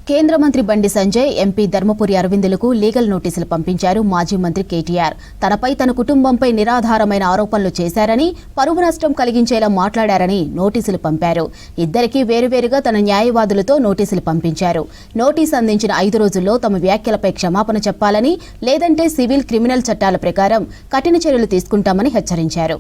కేంద్ర మంత్రి Bandi Sanjay, MP Dharmapuri అరవిందులకు legal నోటీసులు పంపించారు మాజీ మంత్రి కేటీఆర్. తనపై తన కుటుంబంపై నిరాధారమైన ఆరోపణలు చేశారని, పరువు నష్టం కలిగించేలా మాట్లాడారని నోటీసులు పంపారు. ఇద్దరికీ వేరువేరుగా తన న్యాయవాదులతో నోటీసులు పంపించారు. నోటీసు అందించిన 5 రోజుల్లో తమ వ్యాఖ్యలపై క్షమాపణ చెప్పాలని, లేదంటే సివిల్, క్రిమినల్ చట్టాల ప్రకారం కఠిన చర్యలు తీసుకుంటామని హెచ్చరించారు.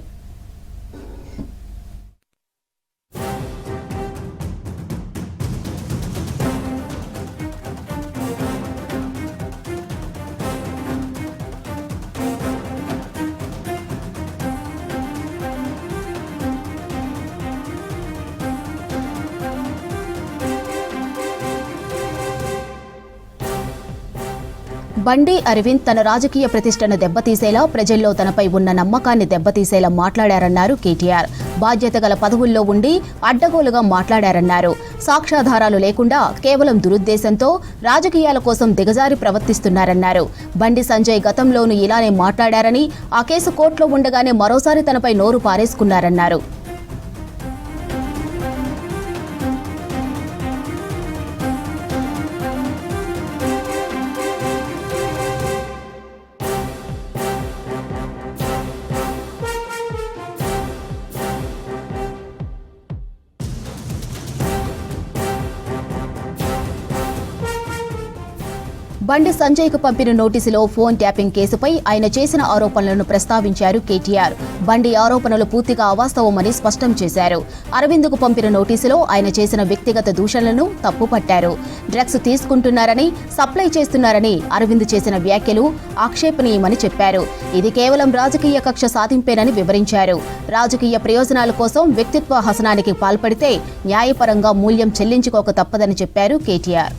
బండి అరవింద్ తన రాజకీయ ప్రతిష్టను దెబ్బతీసేలా, ప్రజల్లో తనపై ఉన్న నమ్మకాన్ని దెబ్బతీసేలా మాట్లాడారన్నారు కేటీఆర్. బాధ్యత గల పదవుల్లో ఉండి అడ్డగోలుగా మాట్లాడారన్నారు. సాక్ష్యాధారాలు లేకుండా కేవలం దురుద్దేశంతో రాజకీయాల కోసం దిగజారి ప్రవర్తిస్తున్నారన్నారు. బండి సంజయ్ గతంలోనూ ఇలానే మాట్లాడారని, ఆ కేసు కోర్టులో ఉండగానే మరోసారి తనపై నోరు పారేసుకున్నారన్నారు. బండి సంజయ్కు పంపిన నోటీసులో ఫోన్ ట్యాపింగ్ కేసుపై ఆయన చేసిన ఆరోపణలను ప్రస్తావించారు కేటీఆర్. బండి ఆరోపణలు పూర్తిగా అవాస్తవమని స్పష్టం చేశారు. అరవింద్కు పంపిన నోటీసులో ఆయన చేసిన వ్యక్తిగత దూషణలను తప్పుపట్టారు. డ్రగ్స్ తీసుకుంటున్నారని, సప్లై చేస్తున్నారని అరవింద్ చేసిన వ్యాఖ్యలు ఆక్షేపణీయమని చెప్పారు. ఇది కేవలం రాజకీయ కక్ష సాధింపేనని వివరించారు. రాజకీయ ప్రయోజనాల కోసం వ్యక్తిత్వ హననానికి పాల్పడితే న్యాయపరంగా మూల్యం చెల్లించుకోక తప్పదని చెప్పారు కేటీఆర్.